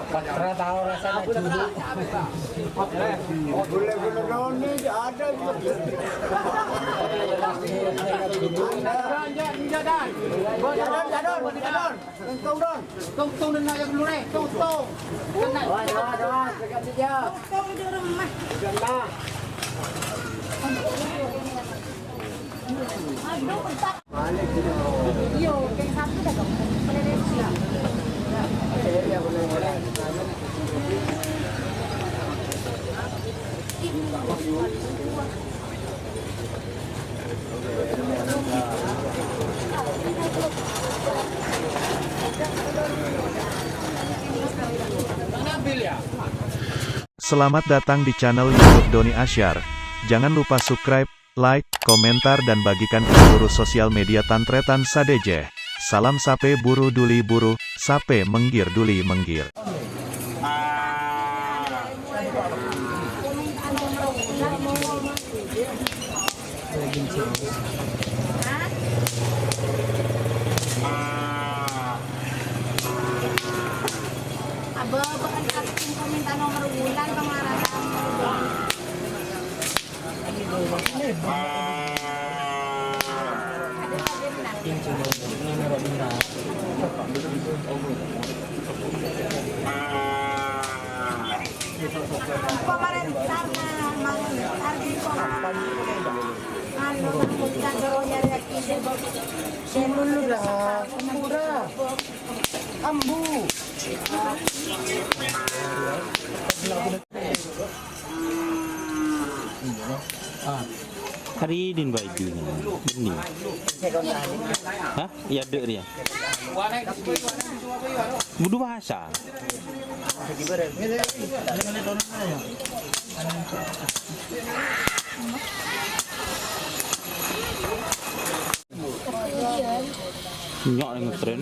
Patra tahu rasanya dulu. Selamat datang di channel YouTube Doni Asyar. Jangan lupa subscribe, like, komentar dan bagikan ke seluruh sosial media Tantretan Sadeje. Salam sape buru duli buru, sape menggir duli menggir. Aba, bakal kasih komentar nomor bulan pengarang. Pemerintah mau arti Ambu. Hari din ba itu ni? Hah? Ya ada dia. Budu bahasa. Nyok dengan tren.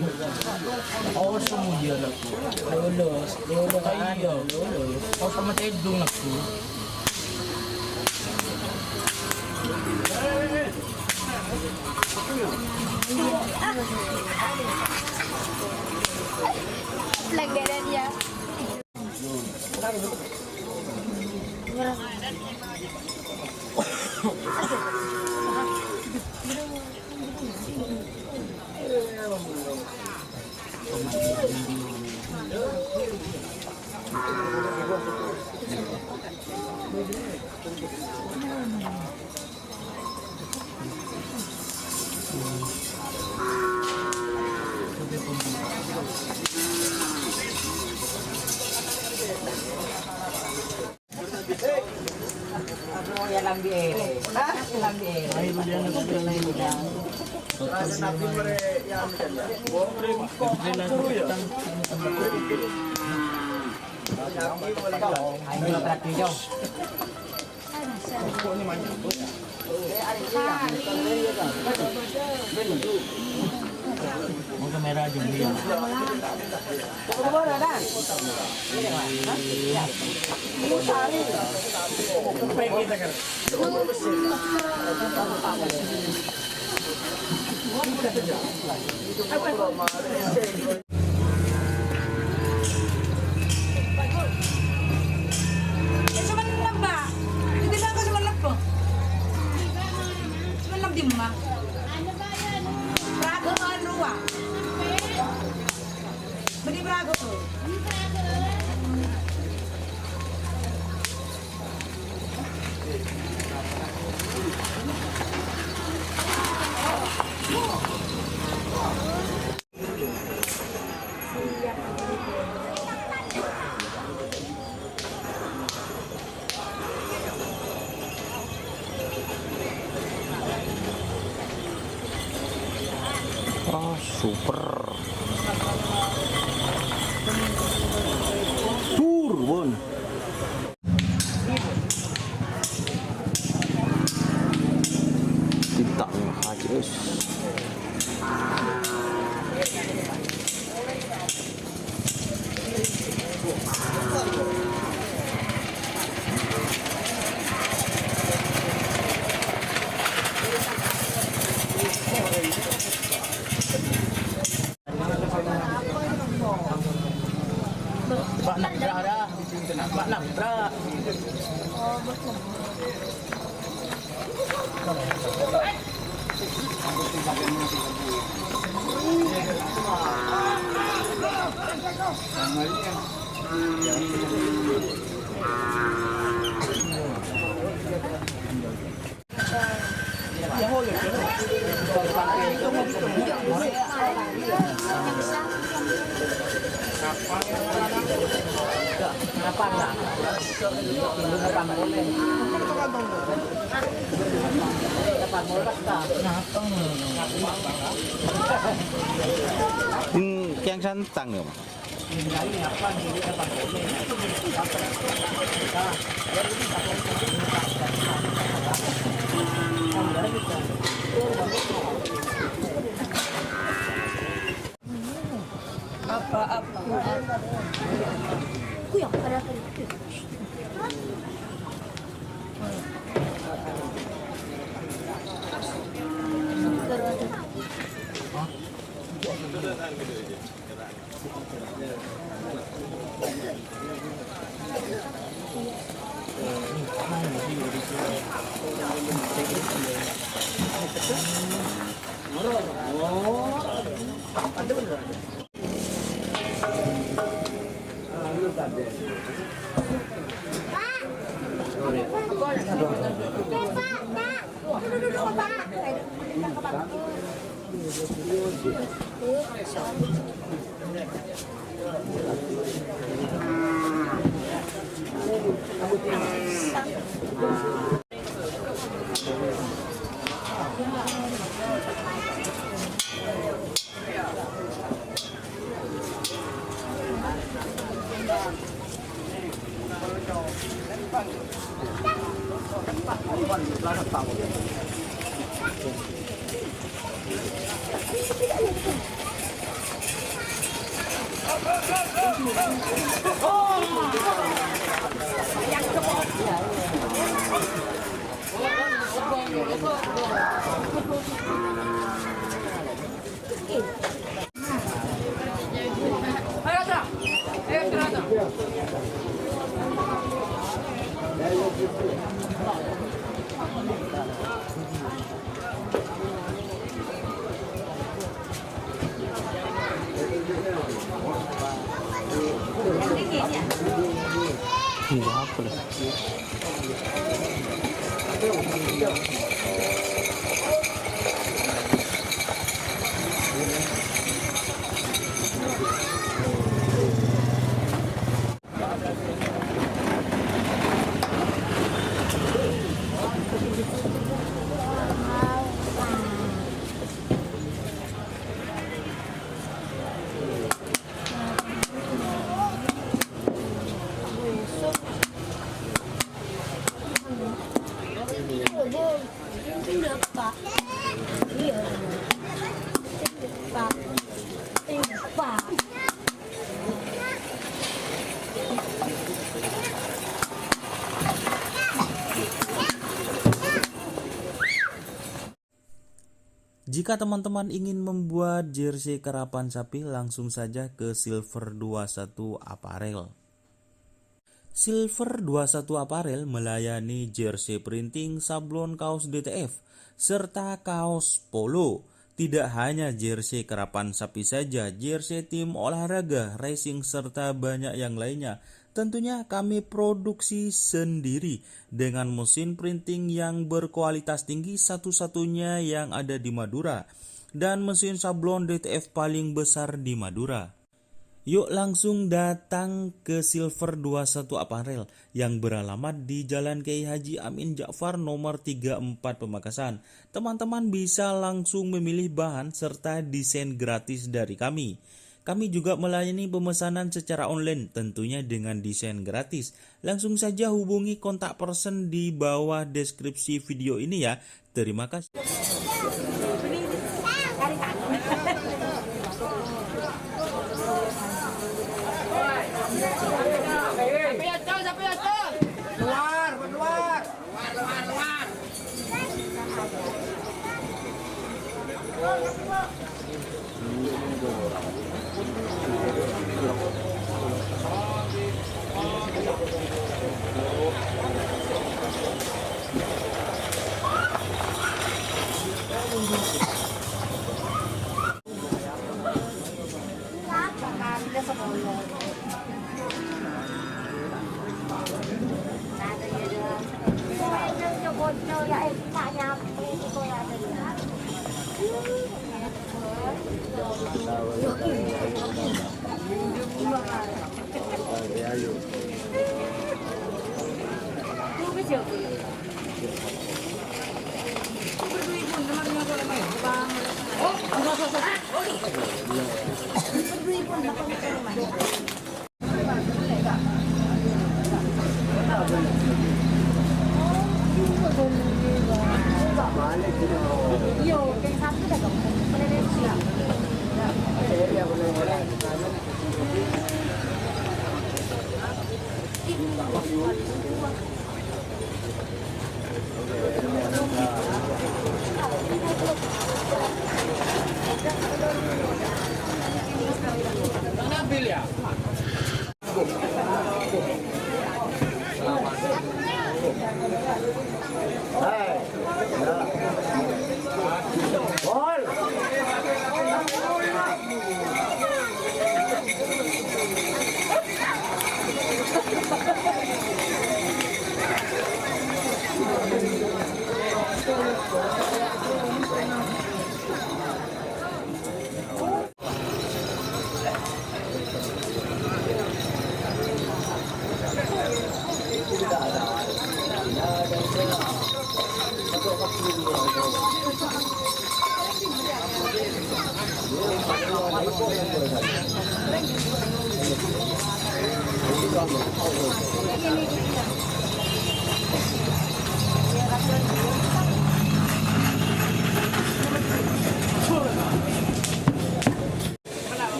Oh, semua dia laku. Lulus ayo. Oh, sama tedung laku. Flag dia dia. Mau kamera aja dia. Beli berapa tuh? Oh, super. Turun. Tidak hajus. แกงชั้นตังเหรอ Kuya, para kayo. Jika teman-teman ingin membuat jersey karapan sapi, langsung saja ke Silver 21 Apparel. Silver 21 Apparel melayani jersey printing, sablon kaos DTF, serta kaos polo. Tidak hanya jersey karapan sapi saja, jersey tim olahraga, racing, serta banyak yang lainnya. Tentunya kami produksi sendiri dengan mesin printing yang berkualitas tinggi, satu-satunya yang ada di Madura, dan mesin sablon DTF paling besar di Madura. Yuk langsung datang ke Silver 21 Apparel yang beralamat di Jalan Kiai Haji Amin Ja'far nomor 34 Pamekasan. Teman-teman bisa langsung memilih bahan serta desain gratis dari kami. Kami juga melayani pemesanan secara online, tentunya dengan desain gratis. Langsung saja hubungi kontak person di bawah deskripsi video ini ya. Terima kasih. bocor ya tak nyampe itu ya ada. Yo, yang satu dah dong. Boleh siap. Nabil ya?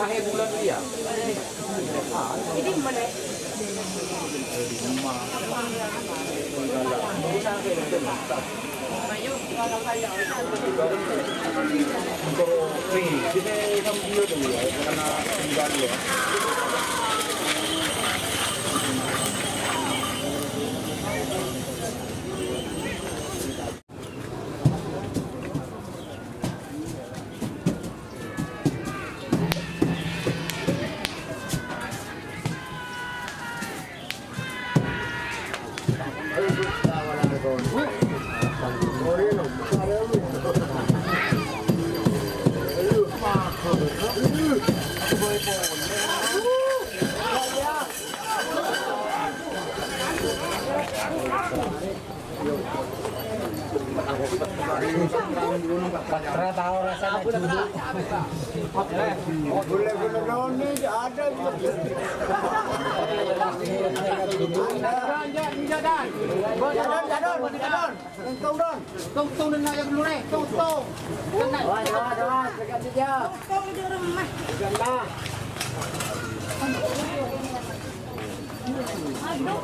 Akhir bulan dia. Ini mana? Sini kamu dia dulu ya, karena tinggal ya. Patra tahu rasanya duduk. Boleh-boleh daun ni ada. Jadon. Tungtung dan nak dulu ni. Tungtung. Jangan. Dekat dia. Kau di rumah. Jangan. Aduh,